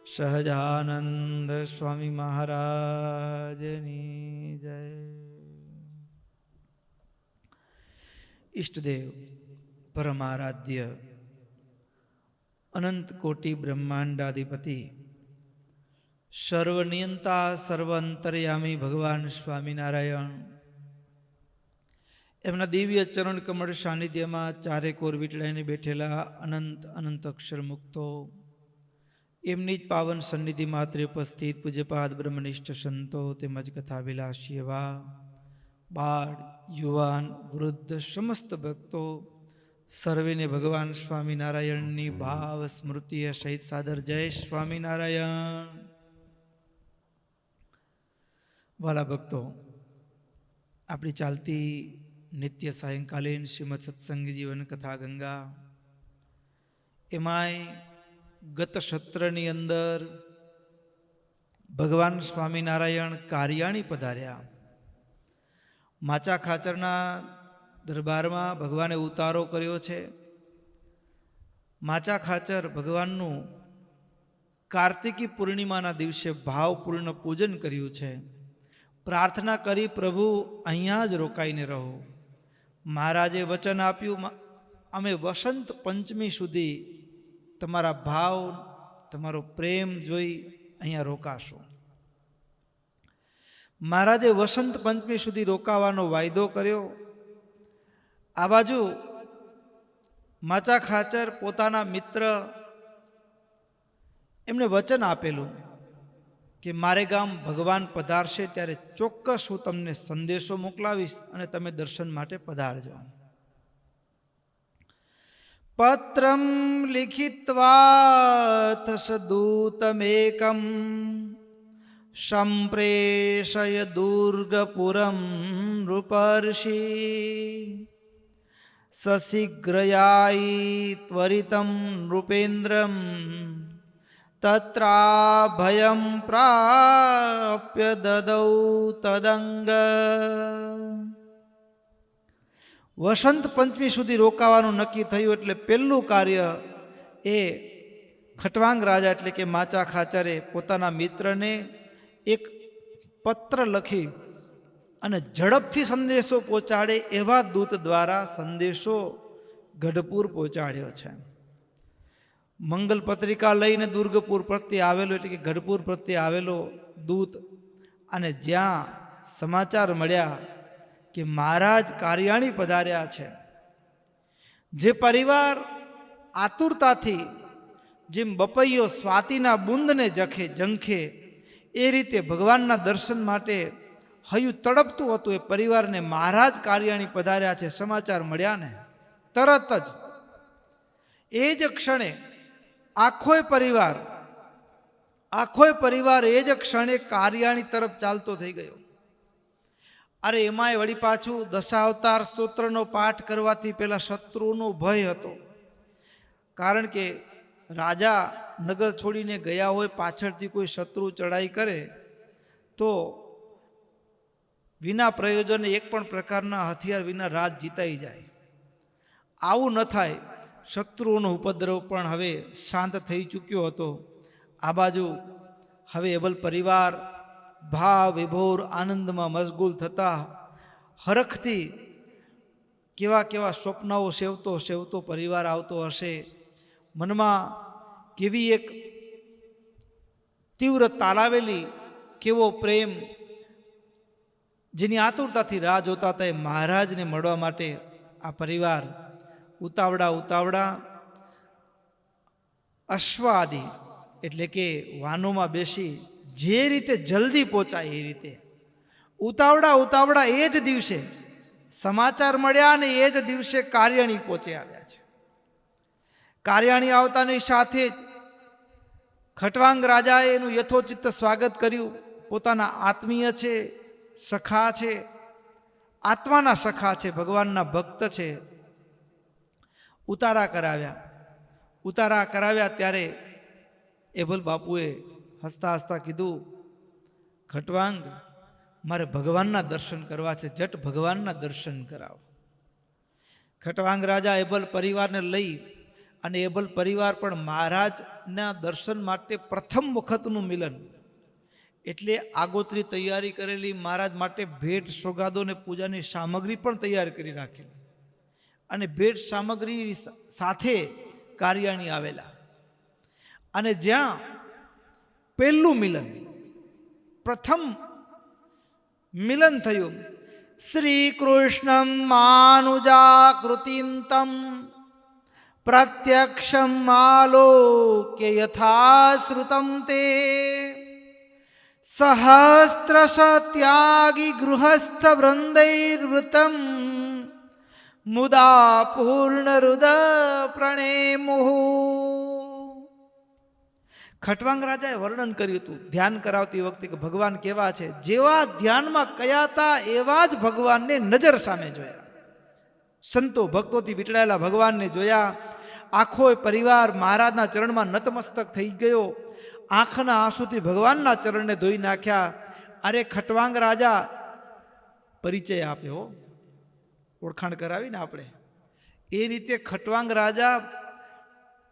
સહજાનંદ સ્વામી મહારાજની જય. ઈષ્ટદેવ પરમારાધ્ય અનંત કોટી બ્રહ્માંડાધિપતિ સર્વનિયંતા સર્વ અંતર્યામી ભગવાન સ્વામિનારાયણ એમના દિવ્ય ચરણ કમળ સાનિધ્યમાં ચારે કોર વીટળાઈને બેઠેલા અનંત અનંત અક્ષર મુક્તો, એમની જ પાવન સન્નિધિ માત્ર ઉપસ્થિત પૂજ્યપાદ બ્રહ્મનિષ્ઠ સંતો તેમજ કથાવિલાસી એવા બાળ, યુવાન, વૃદ્ધ સમસ્ત ભક્તો સર્વેને ભગવાન સ્વામિનારાયણની ભાવ સ્મૃતિ સહિત સાદર જય સ્વામિનારાયણ. વાલા ભક્તો, આપણી ચાલતી નિત્ય સાયંકાલીન શ્રીમદ સત્સંગ જીવન કથા ગંગા, એમાંય ગત સત્રની અંદર ભગવાન સ્વામિનારાયણ કારિયાણી પધાર્યા. માચા ખાચરના દરબારમાં ભગવાને ઉતારો કર્યો છે. માચા ખાચર ભગવાનનું કાર્તિકી પૂર્ણિમાના દિવસે ભાવપૂર્ણ પૂજન કર્યું છે. પ્રાર્થના કરી, પ્રભુ અહીંયા જ રોકાઈને રહો. મહારાજે વચન આપ્યું, અમે વસંત પંચમી સુધી તમારા ભાવ, તમારો પ્રેમ જોઈ અહીંયા રોકાશો. મહારાજે વસંત પંચમી સુધી રોકાવાનો વાયદો કર્યો. આ બાજુ માચા ખાચર પોતાના મિત્ર એમને વચન આપેલું કે મારે ગામ ભગવાન પધારશે ત્યારે ચોક્કસ હું તમને સંદેશો મોકલાવીશ અને તમે દર્શન માટે પધારજો. પત્રમ લિખિત્વા તસદૂતમેકમ સંપ્રેષય દુર્ગપુરમ નૃપર્ષિ સશીઘ્રયાઈ ત્વરિતમ નૃપેન્દ્રમ તત્રાભયં પ્રાપ્ય દદૌ તદંગ. વસંત પંચમી સુધી રોકાવાનું નક્કી થયું એટલે પહેલું કાર્ય એ ખટવાંગ રાજા એટલે કે માચા ખાચરે પોતાના મિત્રને એક પત્ર લખી અને ઝડપથી સંદેશો પહોંચાડે એવા દૂત દ્વારા સંદેશો ગઢપુર પહોંચાડ્યો છે. મંગલ પત્રિકા લઈને દુર્ગપુર પ્રત્યે આવેલો એટલે કે ગઢપુર પ્રત્યે આવેલો દૂત, અને જ્યાં સમાચાર મળ્યા કે મહારાજ કારિયાણી પધાર્યા છે, જે પરિવાર આતુરતાથી જેમ બપૈયો સ્વાતિના બુંદને ઝંખે એ રીતે ભગવાનના દર્શન માટે હયું તડપતું હતું, એ પરિવારને મહારાજ કારિયાણી પધાર્યા છે સમાચાર મળ્યા ને તરત જ એ જ ક્ષણે આખોય પરિવાર એ જ ક્ષણે કારિયાણી તરફ ચાલતો થઈ ગયો. અરે એમાંય વળી પાછું દશાવતાર સ્તોત્રનો પાઠ કરવાથી પેલા શત્રુનો ભય હતો. કારણ કે રાજા નગર છોડીને ગયા હોય, પાછળથી કોઈ શત્રુ ચડાઈ કરે તો વિના પ્રયોજને એક પણ પ્રકારના હથિયાર વિના રાજ જીતાઈ જાય. આવું ન થાય. શત્રુઓનો ઉપદ્રવ પણ હવે શાંત થઈ ચૂક્યો હતો. આ બાજુ હવે એબલ પરિવાર ભાવ વિભોર આનંદમાં મશગુલ થતા હરખથી કેવા કેવા સ્વપ્નાઓ સેવતો પરિવાર આવતો હશે. મનમાં કેવી એક તીવ્ર તાલાવેલી કેવો પ્રેમ, જેની આતુરતાથી રાહ જોતા હતા એ મહારાજને મળવા માટે આ પરિવાર ઉતાવળા અશ્વ આદિ એટલે કે વાનોમાં બેસી જે રીતે જલ્દી પહોંચાય એ રીતે ઉતાવળા એ જ દિવસે સમાચાર મળ્યા અને એ જ દિવસે કારિયાણી પહોંચી આવ્યા છે. કારિયાણી આવતાની સાથે જ ખટવાંગ રાજાએ એનું યથોચિત્ત સ્વાગત કર્યું. પોતાના આત્મીય છે, સખા છે, આત્માના સખા છે, ભગવાનના ભક્ત છે. ઉતારા કરાવ્યા ત્યારે એબલ બાપુએ હસતા હસતા કીધું, ખટવાંગ, મારે ભગવાનના દર્શન કરવા છે, જટ ભગવાનના દર્શન કરાવો. ખટવાંગ રાજા એબલ પરિવારને લઈ અને એબલ પરિવાર પણ મહારાજના દર્શન માટે પ્રથમ વખતનું મિલન, એટલે આગોતરી તૈયારી કરેલી મહારાજ માટે ભેટ સોગાદો ને પૂજાની સામગ્રી પણ તૈયાર કરી રાખેલી, અને ભેટ સામગ્રી સાથે કાર્યાણી આવેલા. અને જ્યાં પહેલું મિલન, પ્રથમ મિલન થયું, શ્રી કૃષ્ણમ માનુજાકૃતિમ તમ પ્રત્યક્ષમ આલોક્ય યથાશ્રુતમ તે સહસ્રશ ત્યાગી ગૃહસ્થ વૃંદૈર્વૃતમ મુદા પૂર્ણ રુદ પ્રણેમુહુ. ખટવાંગ રાજાએ વર્ણન કર્યું હતું ધ્યાન કરાવતી વખતે કે ભગવાન કેવા છે. જેવા ધ્યાનમાં કયા હતા એવા જ ભગવાનને નજર સામે જોયા. સંતો ભક્તોથી વીંટળાયેલા ભગવાનને જોયા. આખો પરિવાર મહારાજના ચરણમાં નતમસ્તક થઈ ગયો. આંખના આંસુથી ભગવાનના ચરણને ધોઈ નાખ્યા. અરે ખટવાંગ રાજા પરિચય આપ્યો, ઓળખાણ કરાવીને આપણે એ રીતે ખટવાંગ રાજા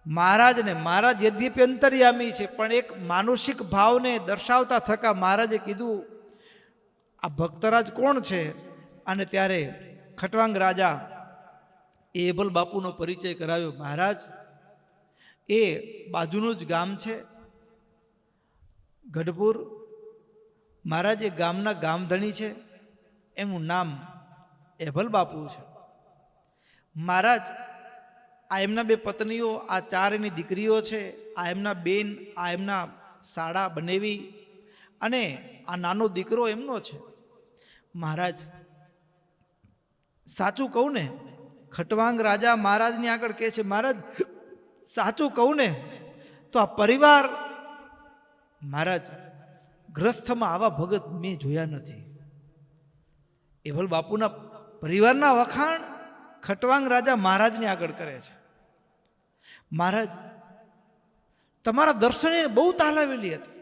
મહારાજને, મહારાજ યદ્યપી અંતર્યામી છે પણ એક માનુષિક ભાવને દર્શાવતા થકા મહારાજે કીધું આ ભક્તરાજ કોણ છે. અને ત્યારે ખટવાંગ રાજા એ એબલ બાપુનો પરિચય કરાવ્યો. મહારાજ એ બાજુનું જ ગામ છે ગઢપુર, મહારાજ એ ગામના ગામધણી છે, એમનું નામ એભલ બાપુ છે. મહારાજ આ એમના બે પત્નીઓ, આ ચાર એની દીકરીઓ છે, આ એમના બેન, આ એમના સાડા બનેવી, અને આ નાનો દીકરો એમનો છે. મહારાજ સાચું કહું ને, ખટવાંગ રાજા મહારાજની આગળ કહે છે, મહારાજ સાચું કહું ને તો આ પરિવાર, મહારાજ ગ્રસ્થમાં આવા ભગત મેં જોયા નથી. એભલ બાપુના પરિવારના વખાણ ખટવાંગ રાજા મહારાજની આગળ કરે છે. મહારાજ તમારા દર્શને બહુ તાલાવેલી હતી.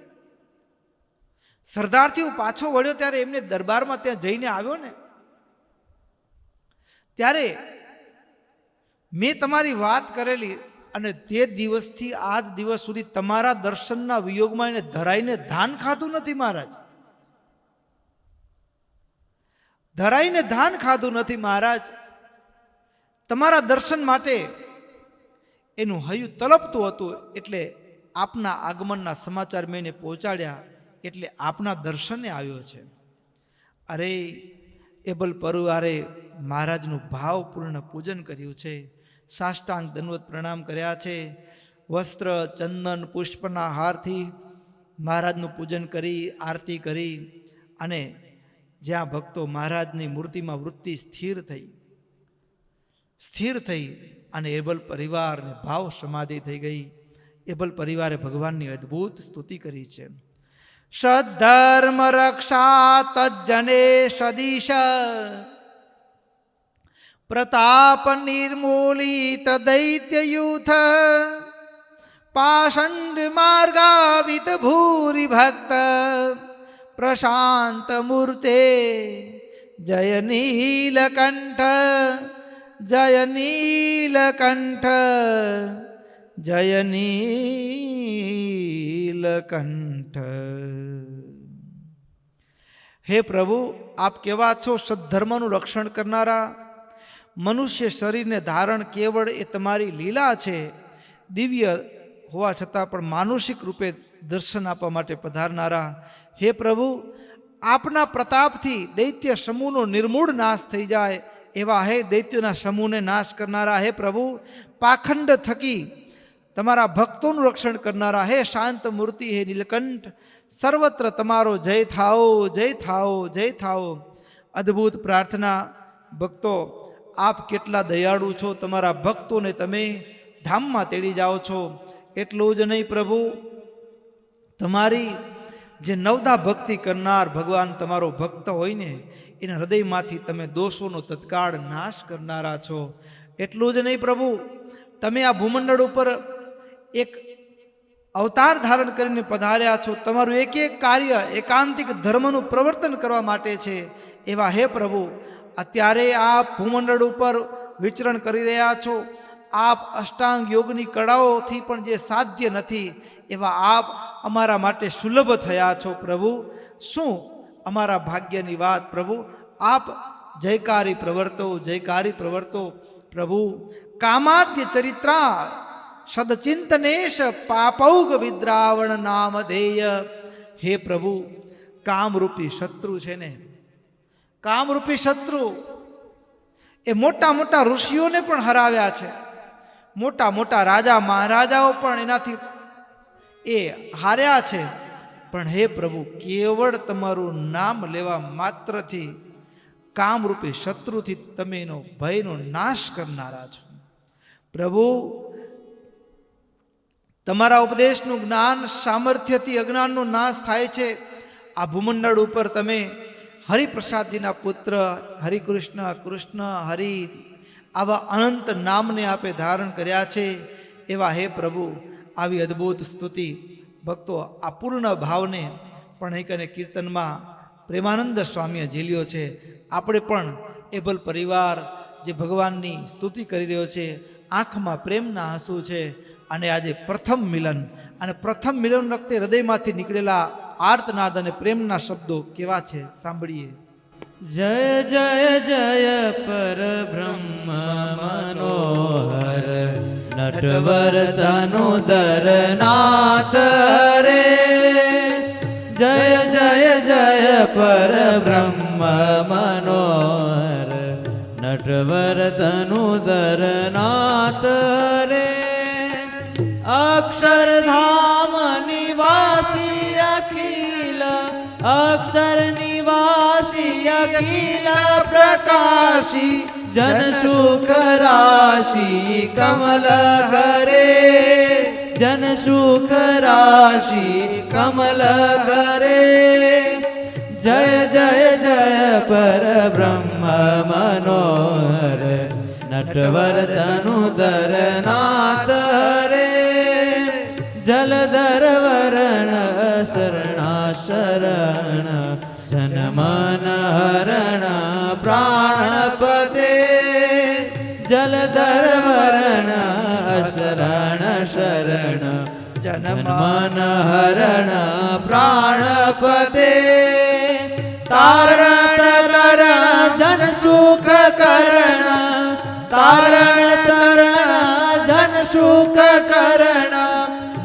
સરદારથી હું પાછો વળ્યો ત્યારે એમને દરબારમાં ત્યાં જઈને આવ્યો ને, ત્યારે મેં તમારી વાત કરેલી, અને તે દિવસથી આજ દિવસ સુધી તમારા દર્શનના વિયોગમાં એને ધરાઈને ધાન ખાધું નથી. મહારાજ ધરાઈને ધાન ખાધું નથી. મહારાજ તમારા દર્શન માટે એનું હૈયું તલપતું હતું, એટલે આપના આગમનના સમાચાર મેં એને પહોંચાડ્યા, એટલે આપના દર્શને આવ્યો છે. અરે એબલ પરિવારે મહારાજનું ભાવપૂર્ણ પૂજન કર્યું છે, સાષ્ટાંગ દંડવત પ્રણામ કર્યા છે. વસ્ત્ર ચંદન પુષ્પના હારથી મહારાજનું પૂજન કરી, આરતી કરી, અને જ્યાં ભક્તો મહારાજની મૂર્તિમાં વૃત્તિ સ્થિર થઈ અને એબલ પરિવારને ભાવ સમાધિ થઈ ગઈ. એબલ પરિવારે ભગવાનની અદ્ભુત સ્તુતિ કરી છે. સદ્ધર્મ રક્ષા તજ્જને સદીશ પ્રતાપ નિર્મૂલિત દૈત્યયુથ પાષંડ માર્ગાવિત ભૂરી ભક્ત પ્રશાંત મૂર્તે જય નીલકંઠ જય નીલકંઠ જય નીલકંઠ. હે પ્રભુ, આપ કેવા છો સદ્ધર્મનું રક્ષણ કરનારા. મનુષ્ય શરીરને ધારણ કેવળ એ તમારી લીલા છે. દિવ્ય હોવા છતાં પણ માનુષિક રૂપે દર્શન આપવા માટે પધારનારા. હે પ્રભુ, આપના પ્રતાપથી દૈત્ય સમૂહનો નિર્મૂળ નાશ થઈ જાય એવા હે દૈત્યોના સમૂહને નાશ કરનારા. હે પ્રભુ, પાખંડ થકી તમારા ભક્તોનું રક્ષણ કરનારા. હે શાંત મૂર્તિ, હે નીલકંઠ, સર્વત્ર તમારો જય થાઓ, જય થાઓ, જય થાઓ. અદ્ભુત પ્રાર્થના. ભક્તો, આપ કેટલા દયાળુ છો, તમારા ભક્તોને તમે ધામમાં તેડી જાઓ છો. એટલું જ નહીં પ્રભુ, તમારી જે નવદા ભક્તિ કરનાર ભગવાન તમારો ભક્ત હોય ને, એના હૃદયમાંથી તમે દોષોનો તત્કાળ નાશ કરનારા છો. એટલું જ નહીં પ્રભુ, તમે આ ભૂમંડળ ઉપર એક અવતાર ધારણ કરીને પધાર્યા છો. તમારું એક એક કાર્ય એકાંતિક ધર્મનું પ્રવર્તન કરવા માટે છે. એવા હે પ્રભુ, અત્યારે આ ભૂમંડળ ઉપર વિચરણ કરી રહ્યા છો. આપ અષ્ટાંગ યોગની કળાઓથી પણ જે સાધ્ય નથી એવા આપ અમારા માટે સુલભ થયા છો પ્રભુ. શું અમારા ભાગ્યની વાત પ્રભુ. આપ જયકારી પ્રવર્તો પ્રભુ. કામાદ્ય ચરિત્રા સદચિંતનેશ પાપૌગ વિદ્રાવણ નામ ધેય. હે પ્રભુ, કામરૂપી શત્રુ છે ને, કામરૂપી શત્રુ એ મોટા મોટા ઋષિઓને પણ હરાવ્યા છે. મોટા મોટા રાજા મહારાજાઓ પણ એનાથી એ હાર્યા છે. પણ હે પ્રભુ, કેવળ તમારું નામ લેવા માત્રથી કામરૂપી શત્રુથી તમે એનો ભયનો નાશ કરનારા છો પ્રભુ. તમારા ઉપદેશનું જ્ઞાન સામર્થ્યથી અજ્ઞાનનો નાશ થાય છે. આ ભૂમંડળ ઉપર તમે હરિપ્રસાદજીના પુત્ર હરિકૃષ્ણ, કૃષ્ણ હરિ આવા અનંત નામને આપે ધારણ કર્યા છે. એવા હે પ્રભુ, આવી અદ્ભુત સ્તુતિ ભક્તો આ પૂર્ણ ભાવને પણ એક અને કીર્તનમાં પ્રેમાનંદ સ્વામીએ ઝીલ્યો છે. આપણે પણ એબલ પરિવાર જે ભગવાનની સ્તુતિ કરી રહ્યો છે, આંખમાં પ્રેમના આંસુ છે. અને આજે પ્રથમ મિલન, અને પ્રથમ મિલન વખતે હૃદયમાંથી નીકળેલા આર્તનાદ અને પ્રેમના શબ્દો કેવા છે, સાંભળીએ. જય જય જય પરબ્રહ્મ મનોહર નટવર તનુધર નાથ રે. જય જય જય પરબ્રહ્મ મનોહર નટવર તનુધર નાથ રે. અક્ષરધામ નિવાસી અખિલ, અક્ષર નિવાસી અખિલ પ્રકાશી, જન સુખ રાશી કમલ કરે. જન સુખ રાશી કમલ કરે. જય જય જય પરબ્રહ્મ મનોહર નટવર તનુધર નાથ રે. જલધર વરણ શરણા શરણ, જનમન હરણ પ્રાણપતે. જલધર વરણ શરણ શરણ, જનમન હરણ પ્રાણપતે. તારણ તરણ જન સુખ કરણ, તારણ તરણ જન સુખ કરણ.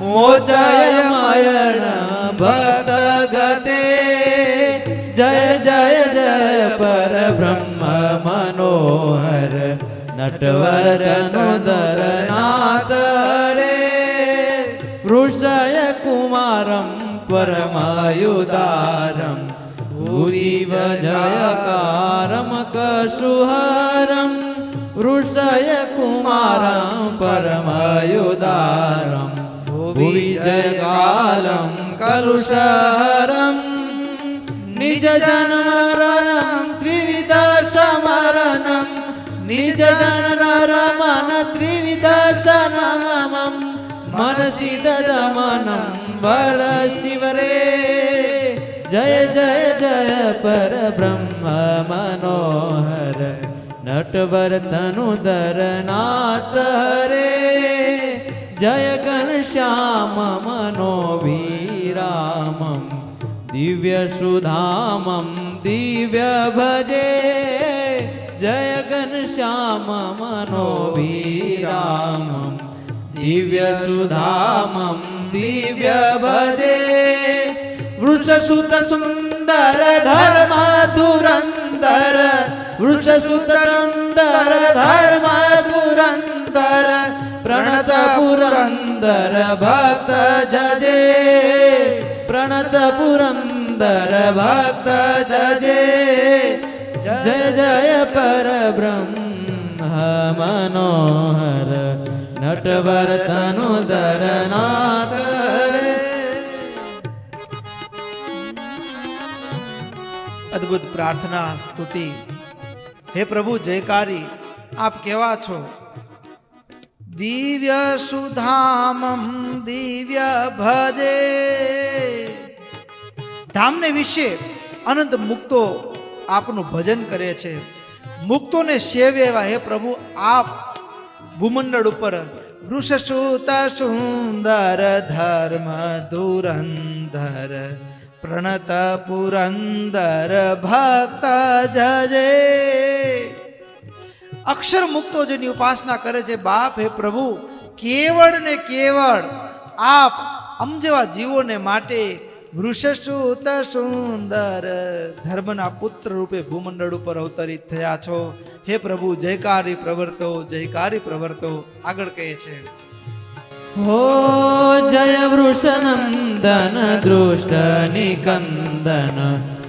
મોચય મયણ ભક્ત ગતે. જય જય જય પરબ્રહ્મ મનોહર નટવર તનુધર નાથ રે. વૃષય કુમારમ પરમાયુદારમ, ભુજીવ જયકારમ કશુહરમ. વૃષય કુમારમ પરમાયુદારમ, ભુવિ જયકાલમ કલુષહરમ. નિજ જન્મરણમ ત્રિવિધ સમરણમ, નિજ જનરમન ત્રિવિધ સનમમ. મનસી દમનમ વર શિવરે. જય જય જય પરબ્રહ્મ મનોહર નટવર તનુધર નાથ રે. જય ઘનશ્યામ મનોભીરામમ, દિવ્ય સુધામમ દિવ્ય ભજે. જય ઘનશ્યામ મનોભીરામમ, દિવ્ય સુધામમ દિવ્ય ભજે. વૃષસુત સુંદર ધર્મ ધુરંધર, વૃષસુત સુંદર ધર્મ ધુરંધર. પ્રણત પુરંદર ભક્ત જજે, પ્રણત પુરંદર ભક્ત જજે. જય જય પરબ્રહ્મ મનોહર નટવર તનુધર નાથ રે. અદ્ભુત પ્રાર્થના સ્તુતિ. હે પ્રભુ જયકારી, આપ કેવા છો. દિવ્ય સુધામમ દિવ્ય ભજે. ધામને વિશે અનંત મુક્તો આપનું ભજન કરે છે, મુક્તોને સેવે એવા હે પ્રભુ આપ ભૂમંડળ ઉપર વૃષસૂત સુંદર ધર્મ ધુરંધર પ્રણત પુરંદર ભક્ત જજે. અક્ષર મુક્તો જેની ઉપાસના કરે છે, બાપ હે પ્રભુ કેવળ ને કેવળ આપ અમ જેવા જીવોને માટે વૃષસૂત સુંદર ધર્મના પુત્ર રૂપે ભૂમંડળ ઉપર અવતરિત થયા છો. હે પ્રભુ જયકારી પ્રવર્તો, જયકારી પ્રવર્તો. આગળ કહે છે, હો જય વૃષનંદન દૃષ્ટ નિકંદન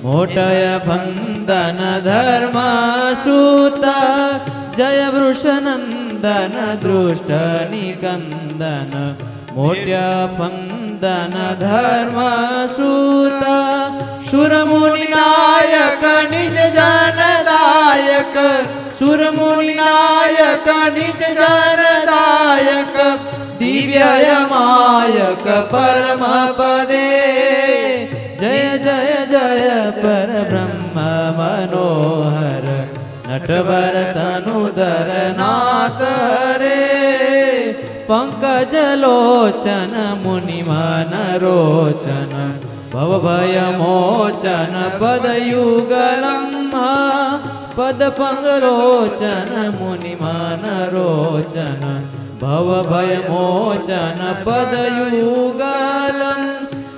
મોટય ભંદન ધર્મ સૂત. જય વૃષનંદન દૃષ્ટ નિકંદન મોટ્ય ફંદન ધર્મ સૂત. સુરમુનિ નાયક નિજ જનદાયક સુરમુનિ નાયક નિજ જનદાયક દિવ્યયમાયક પરમ પદે. જય જય જય પરબ્રહ્મ મનોહર નટવર તનુધર નાથ રે. પંકજ લોચન મુનિમન રોચન ભવભય મોચન પદયુગલમ. પદ પંગલોચન મુનિમન રોચન ભવભય મોચન પદયુગલમ.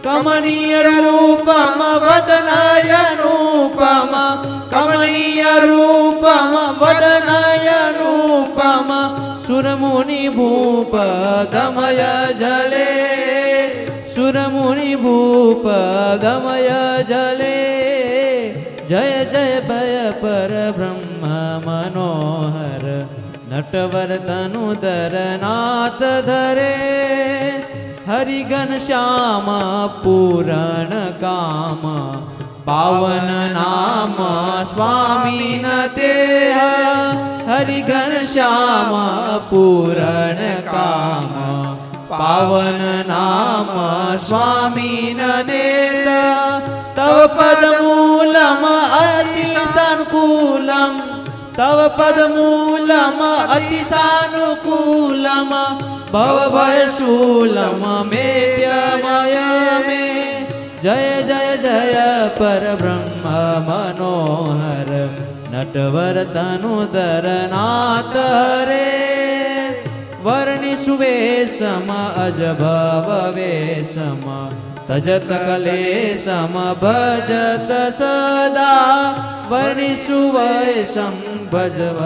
કમનીય રૂપમ વદનયનુપમ કમનીય રૂપમ વદનયનુપમ સુરમુનિ ભૂપ દમય જલે સુરમુનિ ભૂપ દમય જલે. જય જય ભય પરબ્રહ્મ મનોહર નટવર તનુધર નાથ ધરે. હરિઘન શ્યામ પૂરણ કામ પાવન નામ સ્વામી ન તેહ. હરિઘન શ્યામ પૂરણ કામ પાવન નામ સ્વામી ન નેત. તવ પદમૂલમ અતિસાનુકૂલમ તવ પદમૂલમ અતિસાનુકૂલમ ભવભયશૂલમ મેટ્યમય મે. જય જય જય પરબ્રહ્મ મનોહર નટવર તનુધર નાથ રે. વર્ણિ સુવેશમ અજભવ વેશમ તજત કલેશમ ભજત સદા. વર્ણિ સુવેશમ ભજવ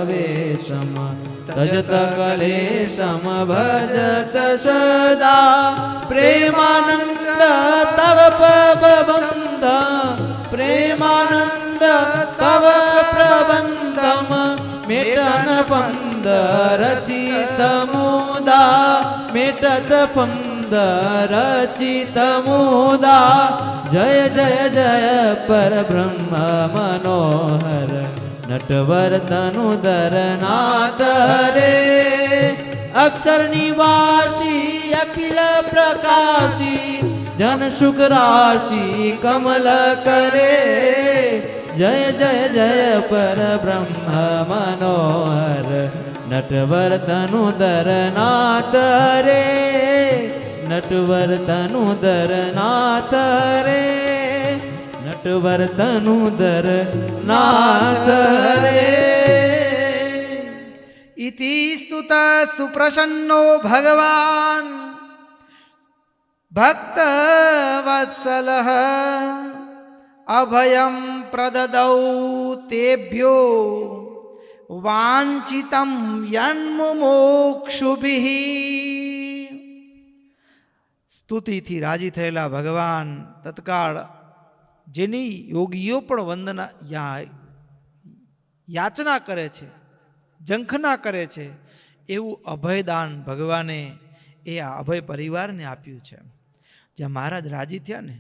વેશમ તજત કલેશમ ભજત સદા. પ્રેમાનંદ તવ પ્રબંધ પ્રેમાનંદ તવ પ્રબંધમ મેટન પંદ રચિત મુદા મેટત પંદ રચિત મુદા. જય જય જય પરબ્રહ્મ મનોહર નટવર તનુધર નાથ રે. અક્ષર નિવાસી અખિલ પ્રકાશી જન સુખ રાશિ કમલ કરે. જય જય જય પરબ્રહ્મ મનોહર નટવર તનુધર નાથ રે. નટવર તનુધર નાથ રે નટવર તનુધર નાથ રે. ઇતિ સ્તુત સુપ્રસન્નો ભગવાન ભક્ત વત્સલઃ. અભયમ પ્રદદૌ તેભ્યો વાંચિતમ યન્મુમોક્ષુભિઃ. સ્તુતિથી રાજી થયેલા ભગવાન તત્કાળ જેની યોગીઓ પણ વંદના યાચના કરે છે, ઝંખના કરે છે, એવું અભયદાન ભગવાને એ આ અભય પરિવારને આપ્યું છે. જ્યાં મહારાજ રાજી થયા ને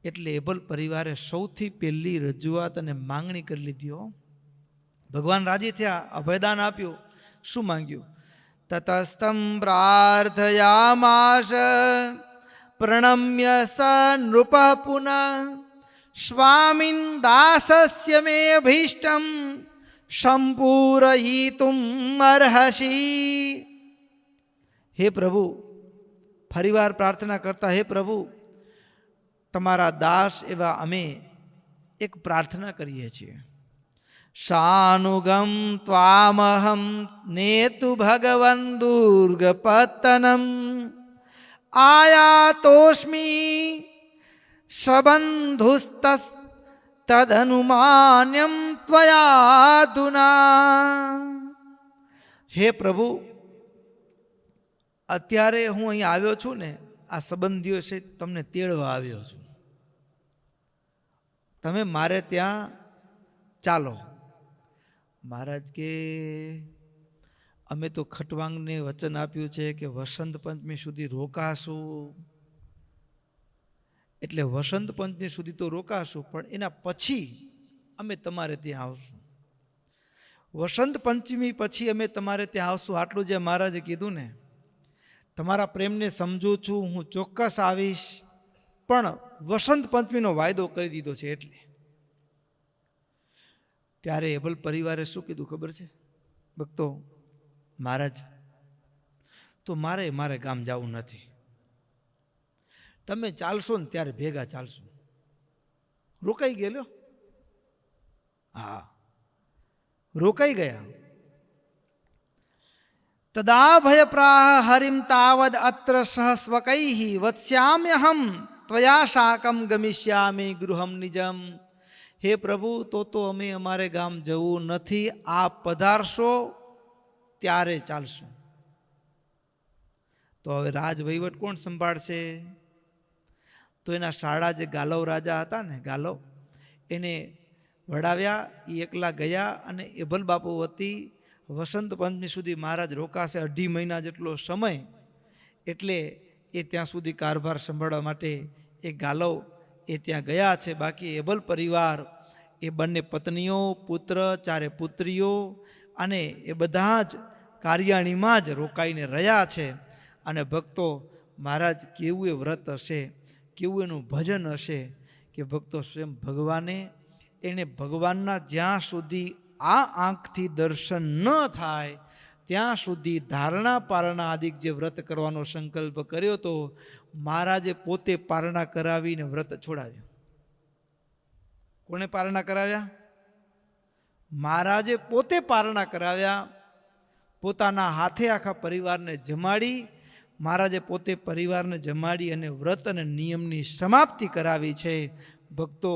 એટલે એબલ પરિવારે સૌથી પહેલી રજૂઆત અને માંગણી કરી લીધી. ભગવાન રાજી થયા, અભયદાન આપ્યું. શું માંગ્યું? તતસ્તમ પ્રાર્થયામાસ પ્રણમ્ય સ નૃપ પુનઃ સ્વામિન દાસસ્ય મે અભીષ્ટમ સંપૂરયિતુમ અર્હસી. હે પ્રભુ, ફરીવાર પ્રાર્થના કરતા, હે પ્રભુ, તમારા દાસ એવા અમે એક પ્રાર્થના કરીએ છીએ. શાનુગમ ત્વામહમ નેતુ ભગવન દુર્ગપતનમ આયાતોસ્મી સબંધુસ્ત તદનુમાન્યમ ત્વયાધુના. હે પ્રભુ, અત્યારે હું અહીં આવ્યો છું ને, આ સંબંધીઓ છે તમને તેડવા આવ્યો છું. તમે મારે ત્યાં ચાલો. મહારાજ કે અમે તો ખટવાંગને વચન આપ્યું છે કે વસંત પંચમી સુધી રોકાશું, એટલે વસંત પંચમી સુધી તો રોકાશું, પણ એના પછી અમે તમારે ત્યાં આવશું. વસંત પંચમી પછી અમે તમારે ત્યાં આવશું. આટલું જે મહારાજે કીધું ને, તમારા પ્રેમને સમજું છું, હું ચોક્કસ આવીશ, પણ વસંત પંચમીનો વાયદો કરી દીધો છે. એટલે ત્યારે એબલ પરિવારે શું કીધું ખબર છે ભક્તો? મહારાજ, તો મારે ગામ જવું નથી, તમે ચાલશો ને ત્યારે ભેગા ચાલશું. રોકાઈ ગયેલો? હા, રોકાઈ ગયા. તદા ભય પ્રાહ હરિમ તાવદ અત્ર સહ સ્વકૈઃ વત્સ્યામ્યહમ ત્વયા શાકમ ગમિષ્યામિ ગૃહમ નિજમ. હે પ્રભુ, તો અમે અમારે ગામ જવું નથી, આપ પધારશો ત્યારે ચાલશું. તો હવે રાજ વહીવટ કોણ સંભાળશે? તો એના શાળા જે ગાલવ રાજા હતા ને, ગાલવ, એને વડાવ્યા. એ એકલા ગયા અને એભલ બાપુ વતી વસંત પંચમી સુધી મહારાજ રોકાશે, 2.5 મહિના જેટલો સમય. એટલે એ ત્યાં સુધી કારભાર સંભાળવા માટે એ ગાલવ એ ત્યાં ગયા છે. બાકી એબલ પરિવાર, એ બંને પત્નીઓ, પુત્ર, 4 પુત્રીઓ અને એ બધા જ કાર્યાણીમાં જ રોકાઈને રહ્યા છે. અને ભક્તો, મહારાજ કેવું એ વ્રત હશે, કેવું એનું ભજન હશે કે ભક્તો, સ્વયં ભગવાને એને ભગવાનના જ્યાં સુધી આ આંખથી દર્શન ન થાય ત્યાં સુધી ધારણા પારણા આદિક જે વ્રત કરવાનો સંકલ્પ કર્યો તો મહારાજે પોતે પારણા કરાવીને વ્રત છોડાવ્યું. કોને પારણા કરાવ્યા? મહારાજે પોતે પારણા કરાવ્યા. પોતાના હાથે આખા પરિવારને જમાડી, મહારાજે પોતે પરિવારને જમાડી અને વ્રત અને નિયમની સમાપ્તિ કરાવી છે. ભક્તો,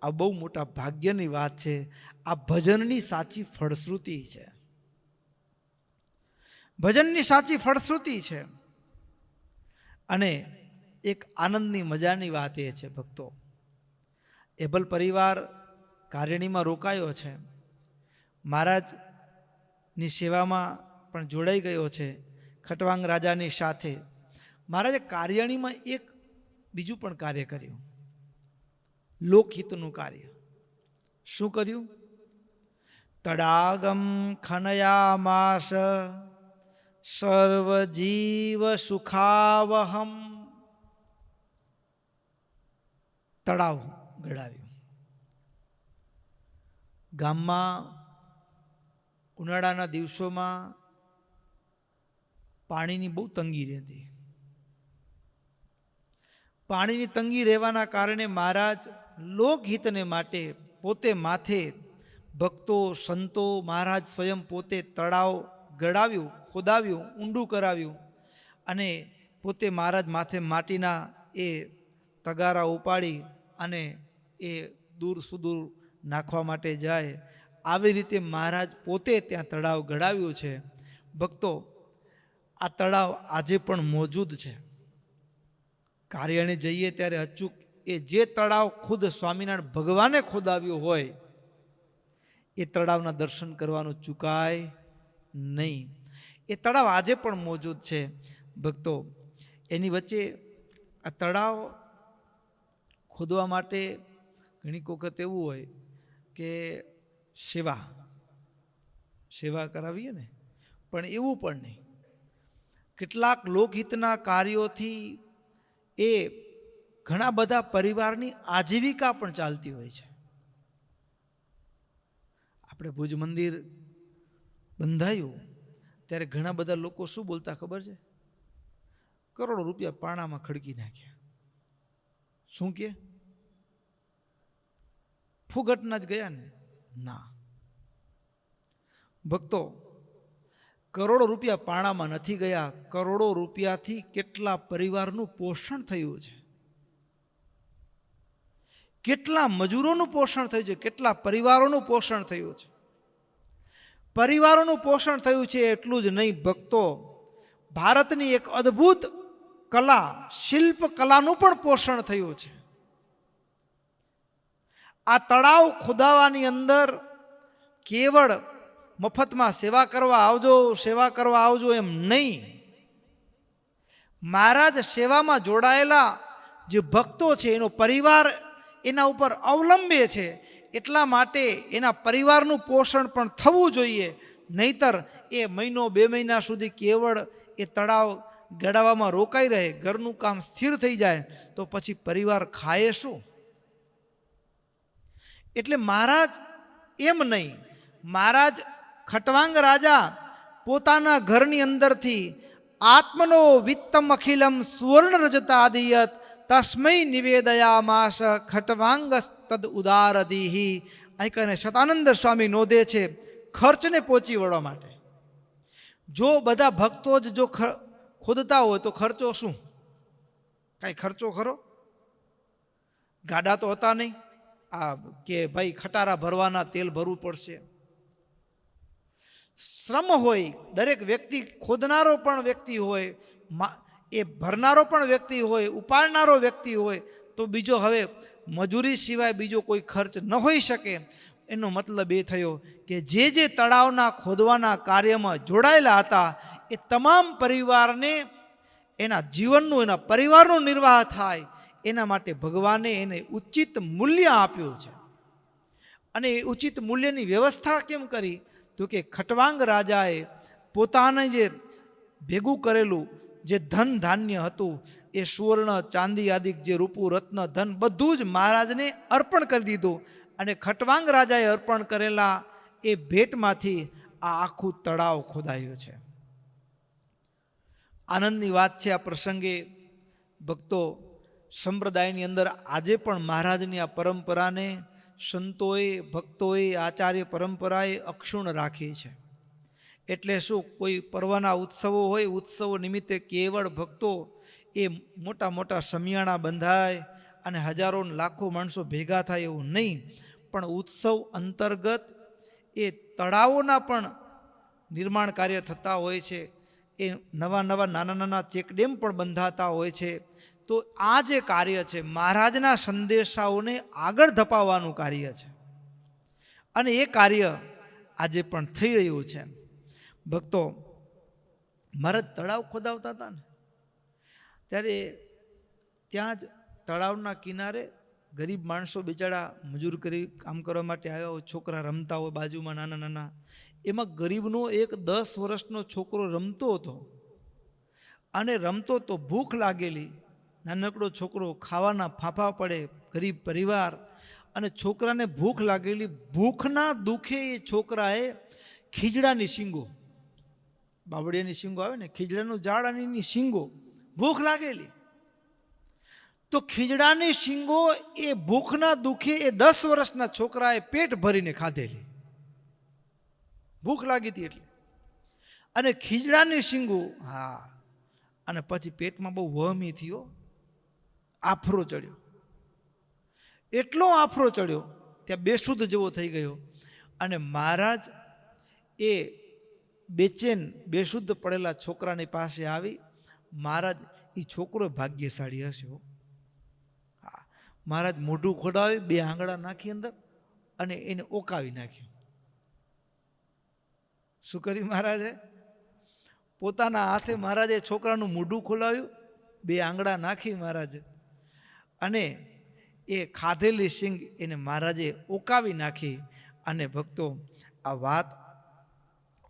આ બહુ મોટા ભાગ્યની વાત છે. આ ભજનની સાચી ફળશ્રુતિ છે. ભજનની સાચી ફળશ્રુતિ છે. અને એક આનંદની મજાની વાત એ છે ભક્તો, એબલ પરિવાર કાર્યણીમાં રોકાયો છે, મહારાજની સેવામાં પણ જોડાઈ ગયો છે ખટવાંગ રાજાની સાથે. મહારાજે કાર્યાણીમાં એક બીજું પણ કાર્ય કર્યું, લોકહિતનું કાર્ય. શું કર્યું? તડાગમ ખનયામાસ સર્વજીવ સુખાવહમ. તળાવ ગળાવ્યું. ગામમાં ઉનાળાના દિવસોમાં પાણીની બહુ તંગી રહેતી. પાણીની તંગી રહેવાના કારણે મહારાજ લોકહિતને માટે પોતે માથે ભક્તો, સંતો, મહારાજ સ્વયં પોતે તળાવ ગળાવ્યું, ખોદાવ્યું, ઊંડું કરાવ્યું અને પોતે મહારાજ માથે માટીના એ તગારા ઉપાડી અને એ દૂર સુદૂર નાખવા માટે જાય. આવી રીતે મહારાજ પોતે ત્યાં તળાવ ગળાવ્યું છે. ભક્તો, આ તળાવ આજે પણ મોજૂદ છે. કાર્યાણી જઈએ ત્યારે અચૂક એ જે તળાવ ખુદ સ્વામિનારાયણ ભગવાને ખોદાવ્યું હોય એ તળાવના દર્શન કરવાનું ચૂકાય નહીં. એ તળાવ આજે પણ મોજૂદ છે. ભક્તો, એની વચ્ચે આ તળાવ ખોદવા માટે ઘણી વખત એવું હોય કે સેવા કરાવીએ ને, પણ એવું પણ નહીં. કેટલાક લોકહિતના કાર્યોથી એ ઘણા બધા પરિવારની આજીવિકા પણ ચાલતી હોય છે. આપણે ભુજ મંદિર બંધાયું ત્યારે ઘણા બધા લોકો શું બોલતા ખબર છે? કરોડો રૂપિયા પાણામાં ખડકી નાખ્યા. શું કે ફુગટના જ ગયા ને? ના ભક્તો, કરોડો રૂપિયા પાણામાં નથી ગયા. કરોડો રૂપિયાથી કેટલા પરિવારનું પોષણ થયું છે, કેટલા મજૂરોનું પોષણ થયું છે, કેટલા પરિવારોનું પોષણ થયું છે. પરિવારોનું પોષણ થયું છે એટલું જ નહીં ભક્તો, ભારતની એક અદ્ભુત કલા, શિલ્પ કલાનું પણ પોષણ થયું છે. આ તળાવ ખોદાવાની અંદર કેવળ મફતમાં સેવા કરવા આવજો, સેવા કરવા આવજો એમ નહીં. મહારાજ સેવામાં જોડાયેલા જે ભક્તો છે એનો પરિવાર એના ઉપર અવલંબે છે, એટલા માટે એના પરિવારનું પોષણ પણ થવું જોઈએ. નહીતર એ મહિનો 2 મહિના સુધી કેવળ એ તળાવ ગળાવામાં રોકાઈ રહે, ઘરનું કામ સ્થિર થઈ જાય તો પછી પરિવાર ખાય શું? એટલે મહારાજ એમ નહીં, મહારાજ ખટવાંગ રાજા પોતાના ઘરની અંદરથી આત્મનો વિત્તમ અખિલમ સુવર્ણ રજતા આદિયત તસ્મૈ નિવેદયામાસ ખટવાંગ તદ ઉદારદીહી. અહીં કને શતાનંદ સ્વામી નોંધે છે ખર્ચને પહોંચી વળવા માટે. જો બધા ભક્તો જ જો ખોદતા હોય તો ખર્ચો શું? કાંઈ ખર્ચો ખરો? ગાડા તો હતા નહીં આ કે ભાઈ ખટારા ભરવાના, તેલ ભરવું પડશે. શ્રમ હોય, દરેક વ્યક્તિ, ખોદનારો પણ વ્યક્તિ હોય, એ ભરનારો પણ વ્યક્તિ હોય, ઉપાડનારો વ્યક્તિ હોય, તો બીજો હવે મજૂરી સિવાય બીજો કોઈ ખર્ચ ન હોઈ શકે. એનો મતલબ એ થયો કે જે તળાવના ખોદવાના કાર્યમાં જોડાયેલા હતા એ તમામ પરિવારને એના જીવનનું, એના પરિવારનો નિર્વાહ થાય એના માટે ભગવાને એને ઉચિત મૂલ્ય આપ્યું છે. અને એ ઉચિત મૂલ્યની વ્યવસ્થા કેમ કરી? તો કે ખટવાંગ રાજાએ પોતાને જે ભેગું કરેલું જે ધન ધાન્ય હતું એ સુવર્ણ, ચાંદી આદિ જે રૂપું, રત્ન, ધન બધું જ મહારાજને અર્પણ કરી દીધું. અને ખટવાંગ રાજાએ અર્પણ કરેલા એ ભેટમાંથી આ આખું તળાવ ખોદાયું છે. આનંદની વાત છે આ પ્રસંગે ભક્તો. સંપ્રદાયની અંદર આજે પણ મહારાજની આ પરંપરાને સંતોએ, ભક્તોએ, આચાર્ય પરંપરાએ અક્ષુણ રાખી છે. એટલે શું, કોઈ પર્વના ઉત્સવો હોય, ઉત્સવો નિમિત્તે કેવળ ભક્તો એ મોટા મોટા સમિયાણા બંધાય અને હજારો લાખો માણસો ભેગા થાય એવું નહીં, પણ ઉત્સવ અંતર્ગત એ તળાવોના પણ નિર્માણ કાર્ય થતા હોય છે. એ નવા નવા નાના નાના ચેકડેમ પણ બંધાતા હોય છે. તો આ જે કાર્ય છે મહારાજના સંદેશાઓને આગળ ધપાવવાનું કાર્ય છે, અને એ કાર્ય આજે પણ થઈ રહ્યું છે. ભક્તો, મહારાજ તળાવ ખોદાવતા હતા ને ત્યારે ત્યાં જ તળાવના કિનારે ગરીબ માણસો બિચારા મજૂર કરી કામ કરવા માટે આવ્યા હોય, છોકરા રમતા હોય બાજુમાં નાના નાના. એમાં ગરીબનો એક 10 વર્ષનો છોકરો રમતો હતો, અને રમતો તો ભૂખ લાગેલી, નાનકડો છોકરો, ખાવાના ફાંફા પડે, ગરીબ પરિવાર, અને છોકરાને ભૂખ લાગેલી. ભૂખના દુઃખે એ છોકરાએ ખીજડાની શીંગો, બાવળિયાની શીંગો આવે ને, ખીજડાનું ઝાડ અને એની શીંગો, ભૂખ લાગેલી તો ખીજડાની શીંગો એ ભૂખના દુઃખે એ 10 વર્ષના છોકરાએ પેટ ભરીને ખાધેલી. ભૂખ લાગી હતી એટલે. અને ખીજડાની શીંગો, હા, અને પછી પેટમાં બહુ વહમી થયો, આફરો ચડ્યો, એટલો આફરો ચડ્યો ત્યાં બેશુદ્ધ જેવો થઈ ગયો. અને મહારાજ એ બેચેન બેશુદ્ધ પડેલા છોકરાની પાસે આવી. મહારાજ, એ છોકરો ભાગ્યશાળી હશે. હા, મહારાજ મોઢું ખોડાવી, 2 આંગળા નાખી અંદર અને એને ઓકાવી નાખ્યું. શું કર્યું મહારાજે? પોતાના હાથે મહારાજે છોકરાનું મોઢું ખોલાવ્યું, 2 આંગળા નાખી મહારાજે, અને એ ખાધેલી શીંગ એને મહારાજે ઓકાવી નાખી. અને ભક્તો, આ વાત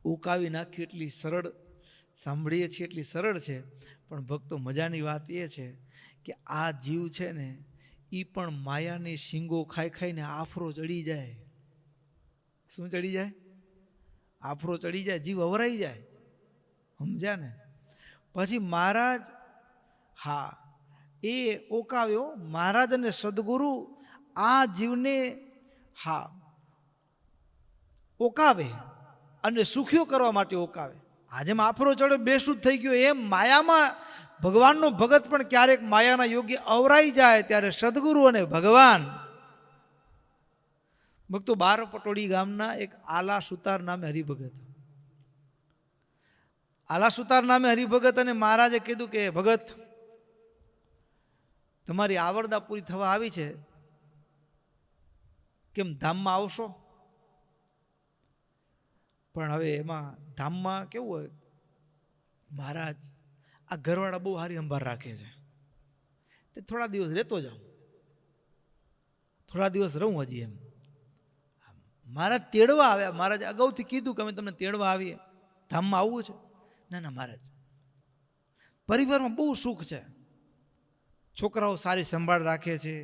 ઉકાવી નાખી એટલી સરળ સાંભળીએ છીએ, એટલી સરળ છે, પણ ભક્તો મજાની વાત એ છે કે આ જીવ છે ને એ પણ માયાની શીંગો ખાઈ ખાઈને આફરો ચડી જાય. શું ચડી જાય? આફરો ચડી જાય, જીવ અવરાઈ જાય. સમજ્યા ને? પછી મહારાજ, હા, એ ઓકાવ્યો. મહારાજ અને સદગુરુ આ જીવને, હા, ઓકાવે અને સુખ્યો કરવા માટે ઓકાવે. આજે આફરો ચડ્યો, બેસુધ થઈ ગયો, એમ માયામાં ભગવાનનો ભગત પણ ક્યારેક માયાના યોગ્ય અવરાઈ જાય ત્યારે સદગુરુ અને ભગવાન. ભક્તો, બાર પટોળી ગામના એક આલા સુતાર નામે હરિભગત, આલા સુતાર નામે હરિભગત, અને મહારાજે કીધું કે ભગત, તમારી આવરદા પૂરી થવા આવી છે, કેમ ધામમાં આવશો? પણ હવે એમાં ધામમાં કેવું હોય, મહારાજ આ ઘરવાળા બહુ સારી સંભાળ રાખે છે, તે થોડા દિવસ રહેતો જાઉં, થોડા દિવસ રહું હજી એમ. મહારાજ તેડવા આવ્યા. મહારાજ અગાઉથી કીધું કે અમે તમને તેડવા આવીએ, ધામમાં આવવું છે. ના ના મહારાજ, પરિવારમાં બહુ સુખ છે, છોકરાઓ સારી સંભાળ રાખે છે,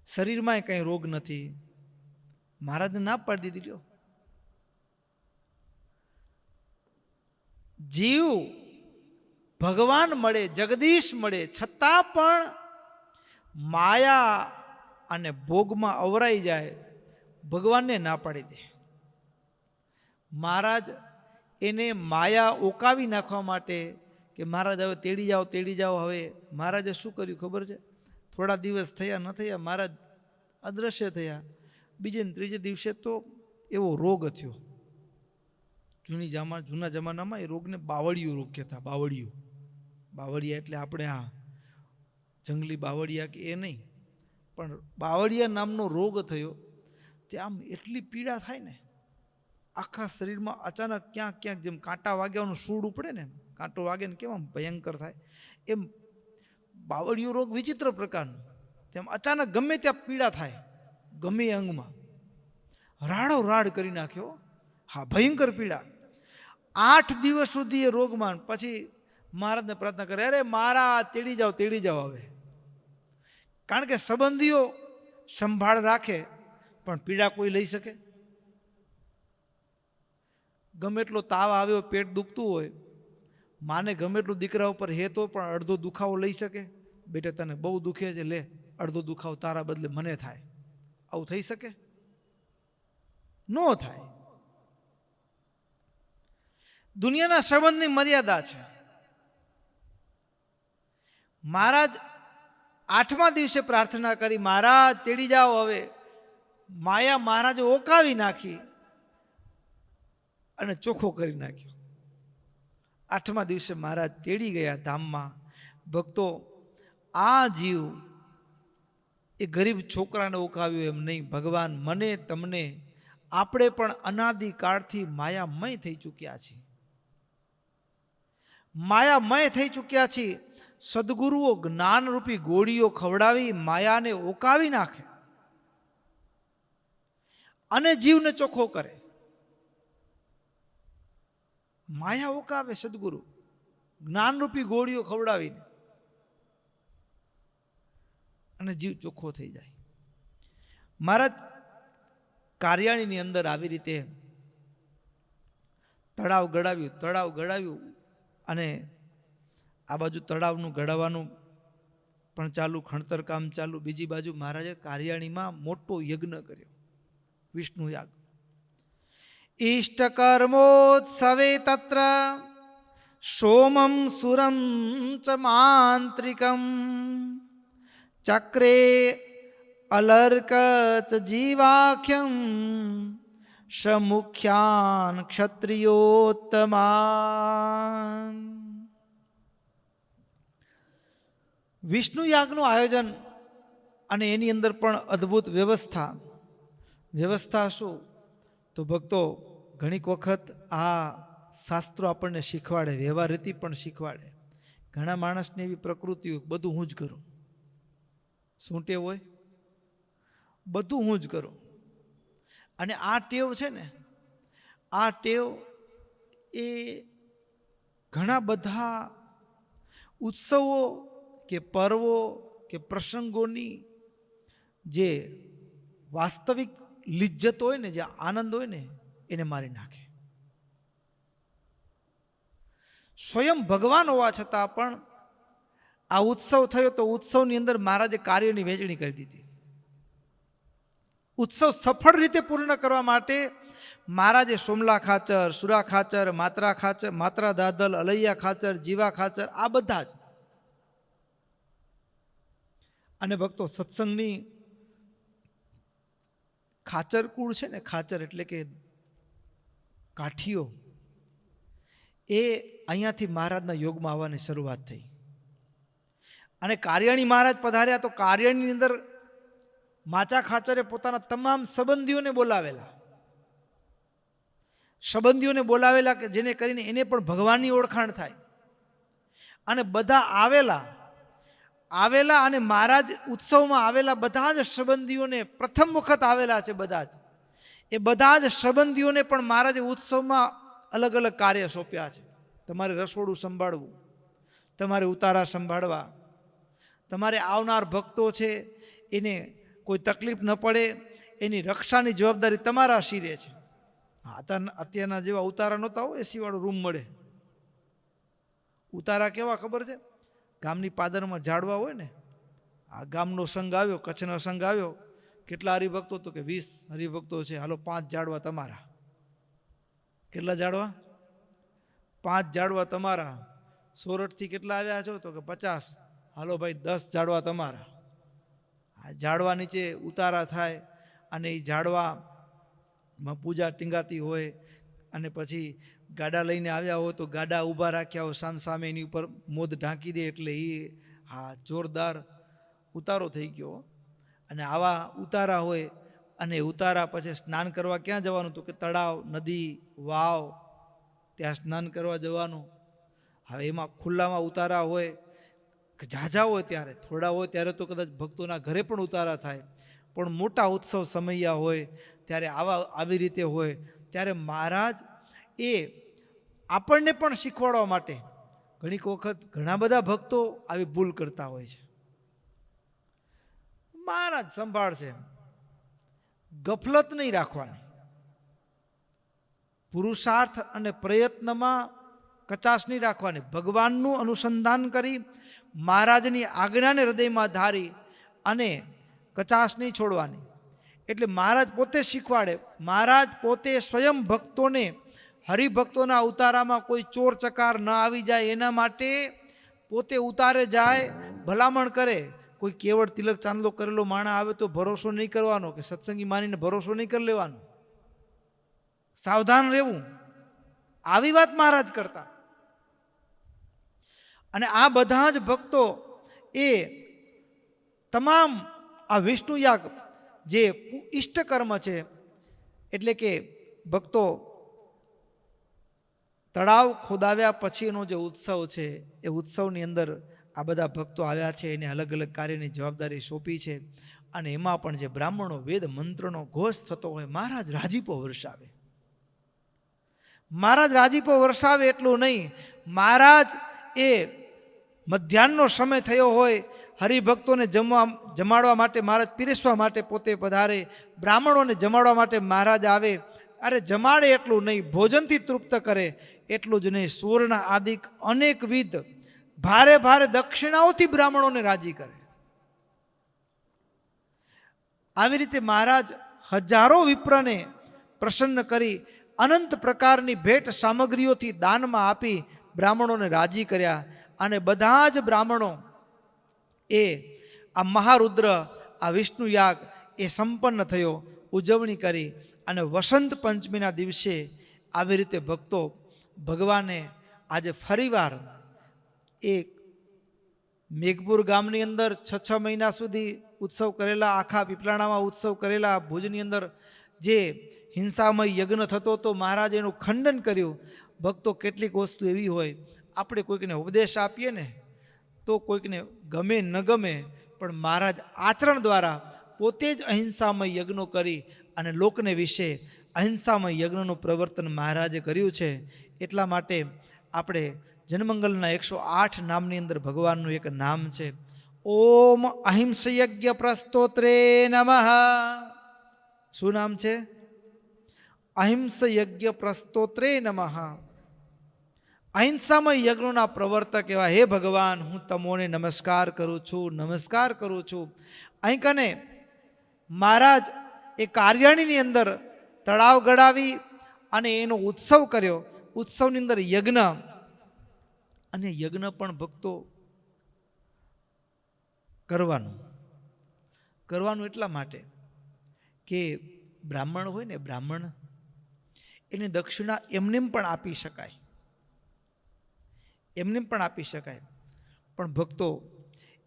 શરીરમાં કંઈ રોગ નથી. મહારાજને ના પાડી દીધી. લ્યો, જીવ ભગવાન મળે, જગદીશ મળે, છતાં પણ માયા અને ભોગમાં અવરાઈ જાય, ભગવાનને ના પાડી દે. મહારાજ એને માયા ઓકાવી નાખવા માટે કે મહારાજ હવે તેડી જાઓ, તેડી જાઓ. હવે મહારાજે શું કર્યું ખબર છે? થોડા દિવસ થયા ન થયા, મહારાજ અદ્રશ્ય થયા. બીજે ને ત્રીજે દિવસે તો એવો રોગ થયો. જૂના જમાનામાં એ રોગને બાવળિયો રોગ કહેતા. બાવળિયા એટલે આપણે આ જંગલી બાવળિયા કે એ નહીં, પણ બાવળિયા નામનો રોગ થયો. તે આમ એટલી પીડા થાય ને, આખા શરીરમાં અચાનક ક્યાંક ક્યાંક જેમ કાંટા વાગ્યાનું સૂડ ઉપડે ને, કાંટો વાગે ને કેમ ભયંકર થાય, એમ બાવળિયો રોગ વિચિત્ર પ્રકારનો. તેમ અચાનક ગમે ત્યાં પીડા થાય, ગમે અંગમાં રાડો રાડ કરી નાખ્યો. હા, ભયંકર પીડા. 8 દિવસ સુધી એ રોગમાં. પછી મહારાજને પ્રાર્થના કરે, અરે મહારાજ તેડી જાઓ, તેડી જાઓ હવે. કારણ કે સંબંધીઓ સંભાળ રાખે પણ પીડા કોઈ લઈ શકે? ગમે એટલો તાવ આવ્યો, પેટ દુખતું હોય, માને ગમે એટલું દીકરા ઉપર હેતો પણ અડધો દુખાવો લઈ શકે? બેટા તને બહુ દુખે છે, લે અડધો દુખાવો તારા બદલે મને થાય. આવું થઈ શકે? ન થાય. દુનિયાના સંબંધની મર્યાદા છે. મહારાજ 8મા દિવસે પ્રાર્થના કરી, મહારાજ તેડી જાઓ હવે. માયા મહારાજે ઓકાવી નાખી અને ચોખ્ખો કરી નાખ્યો. 8મા દિવસે મહારાજ તેડી ગયા ધામમાં. ભક્તો, આ જીવ એ ગરીબ છોકરાને ઓકાવ્યો એમ નહીં, ભગવાન મને તમને, આપણે પણ અનાદિકાળથી માયામય થઈ ચૂક્યા છીએ. માયામય થઈ ચૂક્યા છીએ. સદગુરુઓ જ્ઞાનરૂપી ગોળીઓ ખવડાવી માયાને ઓકાવી નાખે અને જીવને ચોખ્ખો કરે. માયા ઓકાવે સદગુરુ, જ્ઞાનરૂપી ગોળીઓ ખવડાવીને, અને જીવ ચોખ્ખો થઈ જાય. મહારાજ કાર્યાણીની અંદર આવી રીતે તળાવ ગળાવ્યું અને આ બાજુ તળાવનું ગળાવવાનું પણ ચાલુ, ખણતર કામ ચાલુ. બીજી બાજુ મહારાજે કાર્યાણીમાં મોટો યજ્ઞ કર્યો, વિષ્ણુ યાગ. ઇષ્ટકર્મોત્સવે તત્ર સોમમ સુરમ ચ માંત્રિકમ ચક્રે અલર્ક ચ જીવાખ્યમ સમુખ્યાન ક્ષત્રિયોત્તમાન. વિષ્ણુ યાગનું આયોજન અને એની અંદર પણ અદ્ભુત વ્યવસ્થા શું? તો ભક્તો, ઘણીક વખત આ શાસ્ત્રો આપણને શીખવાડે, વ્યવહાર રીતિ પણ શીખવાડે. ઘણા માણસની એવી પ્રકૃતિ હોય, બધું હું જ કરું. શું ટેવ હોય? બધું હું જ કરું. અને આ ટેવ છે ને, આ ટેવ એ ઘણા બધા ઉત્સવો કે પર્વો કે પ્રસંગોની જે વાસ્તવિક લિજ્જત હોય ને, જે આનંદ હોય ને, એને મારી નાખે. સ્વયં ભગવાન હોવા છતાં પણ આ ઉત્સવ થયો તો ઉત્સવની અંદર મહારાજે કાર્યની વહેંચણી કરી દીધી. ઉત્સવ સફળ રીતે પૂર્ણ કરવા માટે મહારાજે સોમલા ખાચર, સુરા ખાચર, માત્રા દાદલ, અલૈયા ખાચર, જીવા ખાચર, આ બધા જ. અને ભક્તો, સત્સંગની ખાચર કુળ છે ને, ખાચર એટલે કે કાઠીઓ, એ અહીંયાથી મહારાજના યોગમાં આવવાની શરૂઆત થઈ. અને કાર્યાણી મહારાજ પધાર્યા તો કાર્યાણીની અંદર માચા ખાચરે પોતાના તમામ સંબંધીઓને બોલાવેલા કે જેને કરીને એને પણ ભગવાનની ઓળખાણ થાય. અને બધા આવેલા અને મહારાજ ઉત્સવમાં આવેલા બધા જ સંબંધીઓને પ્રથમ વખત આવેલા છે. બધા જ સંબંધીઓને પણ મહારાજે ઉત્સવમાં અલગ અલગ કાર્ય સોંપ્યા છે. તમારે રસોડું સંભાળવું, તમારે ઉતારા સંભાળવા, તમારે આવનાર ભક્તો છે એને કોઈ તકલીફ ન પડે એની રક્ષાની જવાબદારી તમારા શિરે છે. અત્યારના જેવા ઉતારા નહોતા હોય, એસી વાળો રૂમ મળે. ઉતારા કેવા ખબર છે? ગામની પાદરમાં ઝાડવા હોય ને, આ ગામનો સંઘ આવ્યો, કચ્છનો સંઘ આવ્યો, કેટલા હરિભક્તો? તો કે 20 હરિભક્તો છે, હાલો 5 ઝાડવા તમારા. કેટલા ઝાડવા? 5 ઝાડવા તમારા. સોરઠથી કેટલા આવ્યા છો? તો કે 50. હાલો ભાઈ 10 ઝાડવા તમારા. આ ઝાડવા નીચે ઉતારા થાય અને એ ઝાડવામાં પૂજા ટીંગાતી હોય. અને પછી ગાડા લઈને આવ્યા હોય તો ગાડા ઊભા રાખ્યા હોય સામે એની ઉપર મોદ ઢાંકી દે, એટલે એ જોરદાર ઉતારો થઈ ગયો. અને આવા ઉતારા હોય અને ઉતારા પછી સ્નાન કરવા ક્યાં જવાનું? તો કે તળાવ, નદી, વાવ, ત્યાં સ્નાન કરવા જવાનું. હવે એમાં ખુલ્લામાં ઉતારા હોય, ઝાઝા હોય ત્યારે, થોડા હોય ત્યારે તો કદાચ ભક્તોના ઘરે પણ ઉતારા થાય, પણ મોટા ઉત્સવ સમયા હોય ત્યારે આવી રીતે હોય. ત્યારે મહારાજ એ આપણને પણ શીખવાડવા માટે ઘણીક વખત ઘણા બધા ભક્તો આવી ભૂલ કરતા હોય છે. મહારાજ સંભાળશે, ગફલત નહીં રાખવાની. પુરુષાર્થ અને પ્રયત્નમાં કચાશ નહીં રાખવાની. ભગવાનનું અનુસંધાન કરી મહારાજની આજ્ઞાને હૃદયમાં ધારી અને કચાશ નહીં છોડવાની. એટલે મહારાજ પોતે શીખવાડે. મહારાજ પોતે સ્વયં ભક્તોને, હરિભક્તોના ઉતારામાં કોઈ ચોર ચકાર ન આવી જાય એના માટે પોતે ઉતારે જાય, ભલામણ કરે. કોઈ કેવળ તિલક ચાંદલો કરેલો માણા આવે તો ભરોસો નહીં કરવાનો, કે સત્સંગી માનીને ભરોસો નહીં કરી લેવાનો, સાવધાન રહેવું. આવી વાત મહારાજ કરતા. અને આ બધા જ ભક્તો એ તમામ આ વિષ્ણુ યાગ જે ઇષ્ટકર્મ છે, એટલે કે ભક્તો તળાવ ખોદાવ્યા પછીનો જે ઉત્સવ છે એ ઉત્સવની અંદર આ બધા ભક્તો આવ્યા છે, એને અલગ અલગ કાર્યની જવાબદારી સોંપી છે. અને એમાં પણ જે બ્રાહ્મણો વેદ મંત્રનો ઘોષ થતો હોય, મહારાજ રાજીપો વરસાવે. મહારાજ રાજીપો વરસાવે એટલું નહીં, મહારાજ એ મધ્યાહનનો સમય થયો હોય, હરિભક્તોને જમાડવા માટે, મહારાજ પીરસવા માટે પોતે પધારે, બ્રાહ્મણોને જમાડવા માટે મહારાજ આવે. અરે જમાડે એટલું નહીં, ભોજનથી તૃપ્ત કરે એટલું જ નહીં, સુવર્ણ આદિક અનેકવિધ ભારે ભારે દક્ષિણાઓથી બ્રાહ્મણોને રાજી કરે. આવી રીતે મહારાજ હજારો વિપ્રને પ્રસન્ન કરી અનંત પ્રકારની ભેટ સામગ્રીઓથી દાનમાં આપી બ્રાહ્મણોને રાજી કર્યા. અને બધા જ બ્રાહ્મણો એ આ મહારુદ્ર, આ વિષ્ણુ યાગ એ સંપન્ન થયો, ઉજવણી કરી. અને વસંત પંચમીના દિવસે આવી રીતે ભક્તો ભગવાને આજે ફરીવાર એક મેઘપુર ગામની અંદર 6 મહિના સુધી ઉત્સવ કરેલા, આખા પીપલાણામાં ઉત્સવ કરેલા, ભુજની અંદર જે હિંસામય યજ્ઞ થતો હતો, મહારાજે એનું ખંડન કર્યું. ભક્તો કેટલીક વસ્તુ એવી હોય, આપણે કોઈકને ઉપદેશ આપીએ ને તો કોઈકને ગમે ન ગમે, પણ મહારાજ આચરણ દ્વારા પોતે જ અહિંસામય યજ્ઞો કરી અને લોકને વિશે અહિંસામય યજ્ઞનું પ્રવર્તન મહારાજે કર્યું છે. એટલા માટે આપણે જનમંગલના 108 નામની અંદર ભગવાનનું એક નામ છે, ઓમ અહિંસયજ્ઞ પ્રસ્તોત્રે નમઃ. શું નામ છે? અહિંસ યજ્ઞ પ્રસ્તોત્રે નમઃ. અહિંસામય યજ્ઞોના પ્રવર્તક એવા હે ભગવાન, હું તમોને નમસ્કાર કરું છું, નમસ્કાર કરું છું. અહીં કને મહારાજ એ કાર્યાણીની અંદર તળાવ ગળાવી અને એનો ઉત્સવ કર્યો. ઉત્સવની અંદર યજ્ઞ, અને યજ્ઞ પણ ભક્તો કરવાનું એટલા માટે કે બ્રાહ્મણ હોય ને, બ્રાહ્મણ એને દક્ષિણા એમને પણ આપી શકાય, એમને પણ આપી શકાય. પણ ભક્તો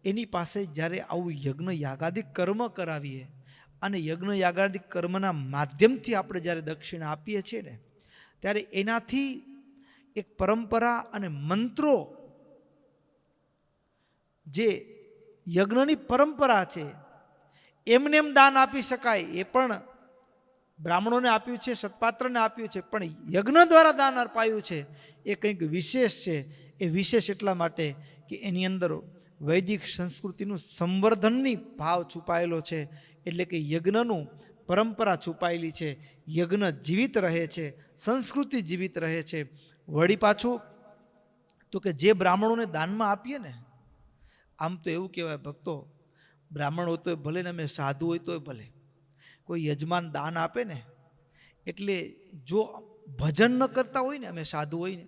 એની પાસે જ્યારે આવું યજ્ઞ યાગાદિક કર્મ કરાવીએ અને યજ્ઞ યાગાદિક કર્મના માધ્યમથી આપણે જ્યારે દક્ષિણા આપીએ છીએ ને, ત્યારે એનાથી એક પરંપરા અને મંત્રો, જે યજ્ઞની પરંપરા છે, એમને એમ દાન આપી શકાય. એ પણ બ્રાહ્મણોને આપ્યું છે, સત્પાત્રને આપ્યું છે, પણ યજ્ઞ દ્વારા દાન અર્પાયું છે એ કંઈક વિશેષ છે. એ વિશેષ એટલા માટે કે એની અંદર વૈદિક સંસ્કૃતિનું સંવર્ધનની ભાવ છુપાયેલો છે. એટલે કે યજ્ઞનું પરંપરા છુપાયેલી છે, યજ્ઞ જીવિત રહે છે, સંસ્કૃતિ જીવિત રહે છે. વળી પાછું તો કે જે બ્રાહ્મણોને દાનમાં આપીએ ને, આમ તો એવું કહેવાય ભક્તો, બ્રાહ્મણ હોય તોય ભલે ને અમે સાધુ હોય તોય ભલે, કોઈ યજમાન દાન આપે ને એટલે જો ભજન ન કરતા હોય ને, અમે સાધુ હોય ને,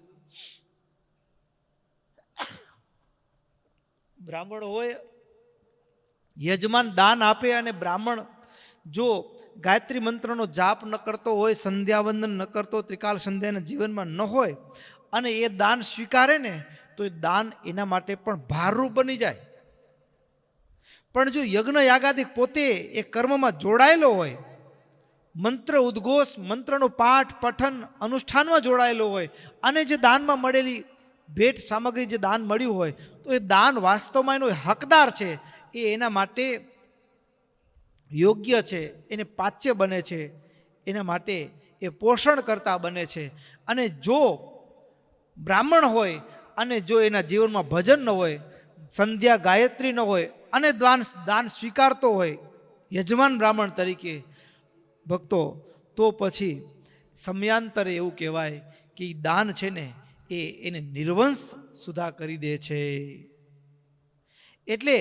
બ્રાહ્મણ હોય, યજમાન દાન આપે અને બ્રાહ્મણ જો ગાયત્રી મંત્રનો જાપ ન કરતો હોય, સંધ્યાવંદન ન કરતો, ત્રિકાલ સંધ્યાના જીવનમાં ન હોય અને એ દાન સ્વીકારે ને, તો એ દાન એના માટે પણ ભારરૂપ બની જાય. પણ જો યજ્ઞ યાગાદિક પોતે એ કર્મમાં જોડાયેલો હોય, મંત્ર ઉદ્ઘોષ, મંત્રનો પાઠ પઠન અનુષ્ઠાનમાં જોડાયેલો હોય અને જે દાનમાં મળેલી ભેટ સામગ્રી જે દાન મળ્યું હોય, તો એ દાન વાસ્તવમાં એનો હકદાર છે, એ એના માટે યોગ્ય છે, એને પાચ્ય બને છે, એના માટે એ પોષણ કરતા બને છે. અને જો બ્રાહ્મણ હોય અને જો એના જીવનમાં ભજન ન હોય, સંધ્યા ગાયત્રી ન હોય અને દાન સ્વીકારતો હોય યજમાન બ્રાહ્મણ તરીકે ભક્તો, તો પછી સમયાંતરે એવું કહેવાય કે દાન છે ને એને નિર્વંશ સુધા કરી દે છે. એટલે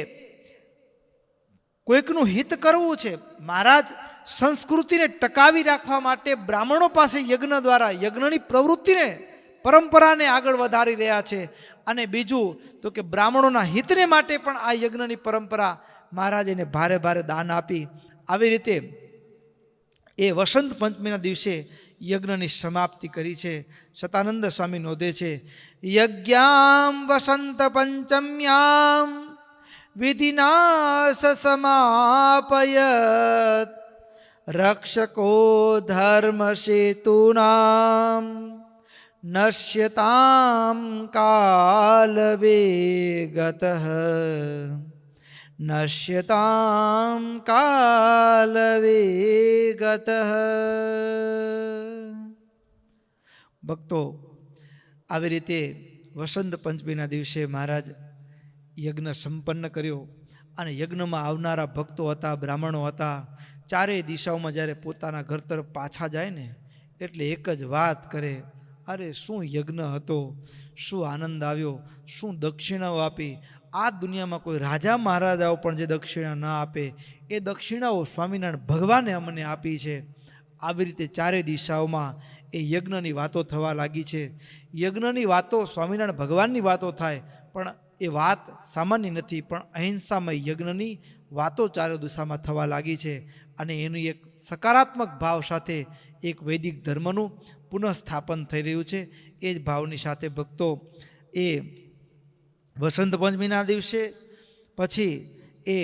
કોઈકનું હિત કરવું છે, મહારાજ સંસ્કૃતિને ટકાવી રાખવા માટે બ્રાહ્મણો પાસે યજ્ઞ દ્વારા યજ્ઞની પ્રવૃત્તિને, પરંપરાને આગળ વધારી રહ્યા છે. અને બીજું તો કે બ્રાહ્મણોના હિતને માટે પણ આ યજ્ઞની પરંપરા મહારાજ એને ભારે ભારે દાન આપી. આવી રીતે એ વસંત પંચમીના દિવસે યજ્ઞની સમાપ્તિ કરી છે. સતાનંદ સ્વામી નોંધે છે, યજ્ઞામ વસંત પંચમ્યામ વિધિના સમાપયત રક્ષકો ધર્મ સેતુનામ નશ્યતામ કાલવેગતઃ નશ્યતામ કાલવેગતઃ. ભક્તો આવી રીતે વસંત પંચમીના દિવસે મહારાજ યજ્ઞ સંપન્ન કર્યો અને યજ્ઞમાં આવનારા ભક્તો હતા, બ્રાહ્મણો હતા, ચારેય દિશાઓમાં જ્યારે પોતાના ઘર તરફ પાછા જાય ને એટલે એક જ વાત કરે, અરે શું યજ્ઞ હતો, શું આનંદ આવ્યો, શું દક્ષિણાઓ આપી. આ દુનિયામાં કોઈ રાજા મહારાજાઓ પણ જે દક્ષિણા ના આપે એ દક્ષિણાઓ સ્વામિનારાયણ ભગવાને અમને આપી છે. આવી રીતે ચારે દિશાઓમાં એ યજ્ઞની વાતો થવા લાગી છે. યજ્ઞની વાતો સ્વામિનારાયણ ભગવાનની વાતો થાય, પણ એ વાત સામાન્ય નથી, પણ અહિંસામય યજ્ઞની વાતો ચારે દિશામાં થવા લાગી છે. અને એનું એક સકારાત્મક ભાવ સાથે એક વૈદિક ધર્મનું પુનઃસ્થાપન થઈ રહ્યું છે. એ જ ભાવની સાથે ભક્તો એ વસંત પંચમીના દિવસે પછી એ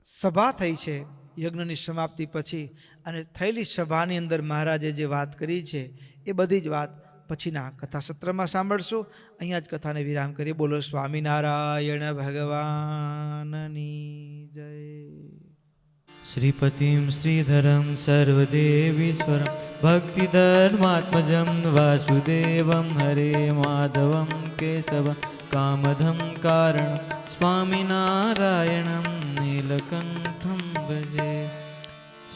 સભા થઈ છે યજ્ઞની સમાપ્તિ પછી, અને થયેલી સભાની અંદર મહારાજે જે વાત કરી છે એ બધી જ વાત પછીના કથા સત્રમાં સાંભળશું. અહીંયા જ કથાને વિરામ કરીએ. બોલો સ્વામિનારાયણ ભગવાનની જય. શ્રીપતિમ શ્રીધરમ સર્વદેવીશ્વરમ ભક્તિધર્માત્મજમ વાસુદેવમ હરે માધવમ કેશવમ કામધમ કારણ સ્વામિનારાયણમ નીલકંઠમ ભજે.